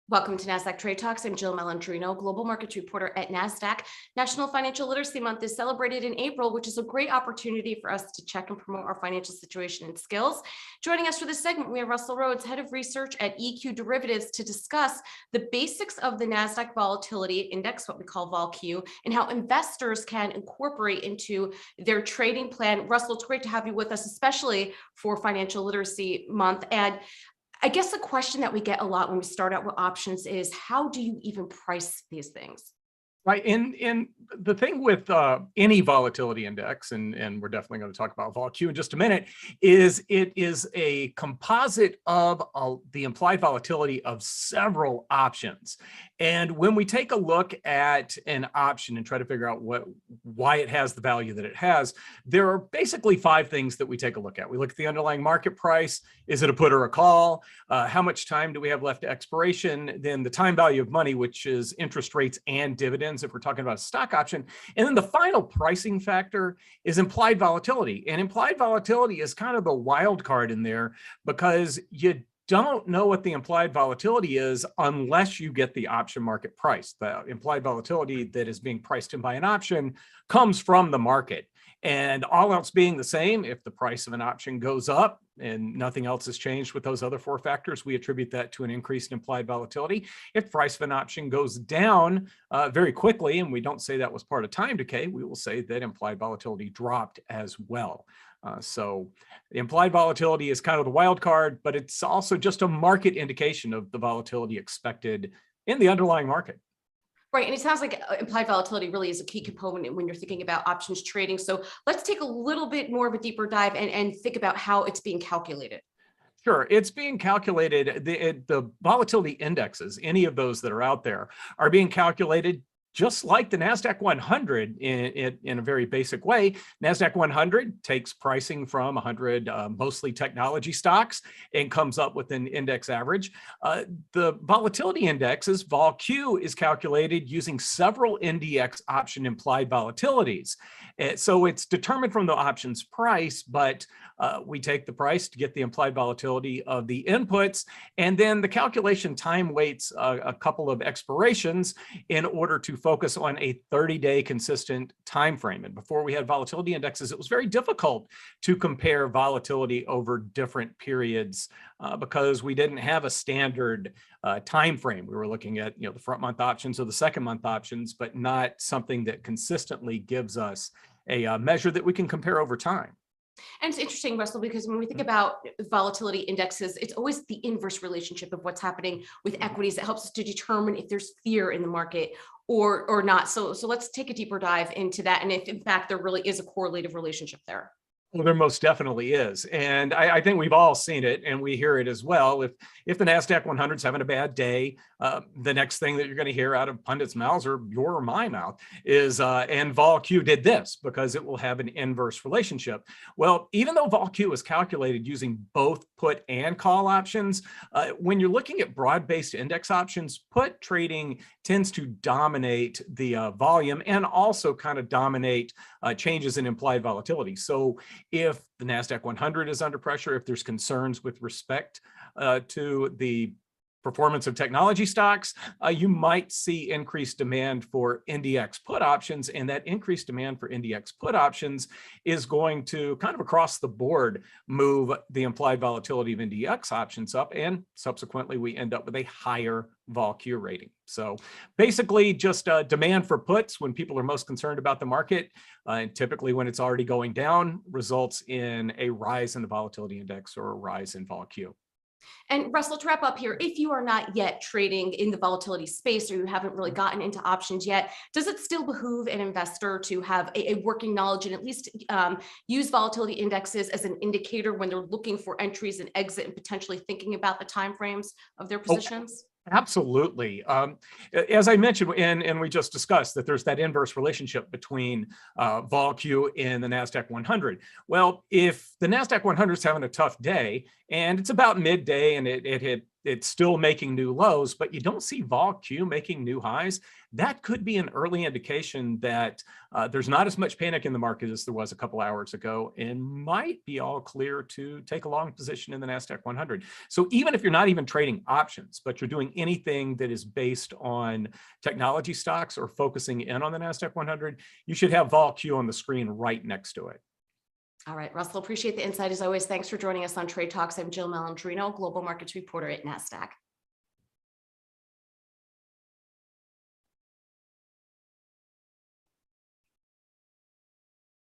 Welcome to Nasdaq Trade Talks. I'm Jill Malandrino, Global Markets Reporter at Nasdaq. National Financial Literacy Month is celebrated in April, which is a great opportunity for us to check and promote our financial situation and skills. Joining us for this segment, we have Russell Rhoads, Head of Research at EQDerivatives, to discuss the basics of the Nasdaq Volatility Index, what we call VolQ, and how investors can incorporate into their trading plan. Russell, it's great to have you with us, especially for Financial Literacy Month. And I guess the question that we get a lot when we start out with options is, how do you even price these things? Right. And the thing with any volatility index, and we're definitely going to talk about VolQ in just a minute, is it is a composite of the implied volatility of several options. And when we take a look at an option and try to figure out why it has the value that it has, there are basically five things that we take a look at. We look at the underlying market price. Is it a put or a call? How much time do we have left to expiration? Then the time value of money, which is interest rates and dividends, if we're talking about a stock option. And then the final pricing factor is implied volatility. And implied volatility is kind of the wild card in there, because you don't know what the implied volatility is unless you get the option market price. The implied volatility that is being priced in by an option comes from the market. And all else being the same, if the price of an option goes up and nothing else has changed with those other four factors, we attribute that to an increase in implied volatility. If the price of an option goes down very quickly, and we don't say that was part of time decay, we will say that implied volatility dropped as well. So the implied volatility is kind of the wild card, but it's also just a market indication of the volatility expected in the underlying market. Right. And it sounds like implied volatility really is a key component when you're thinking about options trading. So let's take a little bit more of a deeper dive and think about how it's being calculated. Sure. It's being calculated. The volatility indexes, any of those that are out there, are being calculated just like the Nasdaq 100 in a very basic way. Nasdaq 100 takes pricing from 100 mostly technology stocks and comes up with an index average. The volatility indexes, VolQ, is calculated using several NDX option implied volatilities. So it's determined from the option's price, but we take the price to get the implied volatility of the inputs, and then the calculation time waits a couple of expirations in order to focus on a 30-day consistent time frame. And before we had volatility indexes, it was very difficult to compare volatility over different periods because we didn't have a standard time frame. We were looking at the front month options or the second month options, but not something that consistently gives us a measure that we can compare over time. And it's interesting, Russell, because when we think about volatility indexes, it's always the inverse relationship of what's happening with equities that helps us to determine if there's fear in the market or not. So let's take a deeper dive into that. And if in fact there really is a correlative relationship there. Well, there most definitely is. And I think we've all seen it, and we hear it as well. If the NASDAQ 100 is having a bad day, the next thing that you're going to hear out of pundits' mouths, or your or my mouth, is, and VolQ did this, because it will have an inverse relationship. Well, even though VolQ is calculated using both put and call options, when you're looking at broad-based index options, put trading tends to dominate the volume and also kind of dominate changes in implied volatility. So if the NASDAQ 100 is under pressure, if there's concerns with respect to the performance of technology stocks, you might see increased demand for NDX put options, and that increased demand for NDX put options is going to kind of across the board move the implied volatility of NDX options up, and subsequently we end up with a higher VolQ rating. So basically just demand for puts when people are most concerned about the market, and typically when it's already going down, results in a rise in the volatility index or a rise in VolQ. And Russell, to wrap up here, if you are not yet trading in the volatility space, or you haven't really gotten into options yet, does it still behoove an investor to have a working knowledge and at least use volatility indexes as an indicator when they're looking for entries and exit and potentially thinking about the timeframes of their positions? Absolutely. As I mentioned, and we just discussed that there's that inverse relationship between VolQ and the NASDAQ 100. Well, if the NASDAQ 100 is having a tough day and it's about midday and it had it's still making new lows, but you don't see vol Q making new highs. That could be an early indication that there's not as much panic in the market as there was a couple hours ago, and might be all clear to take a long position in the Nasdaq 100. So even if you're not even trading options, but you're doing anything that is based on technology stocks or focusing in on the Nasdaq 100, you should have vol Q on the screen right next to it. All right, Russell, appreciate the insight as always. Thanks for joining us on Trade Talks. I'm Jill Malandrino, Global Markets Reporter at Nasdaq.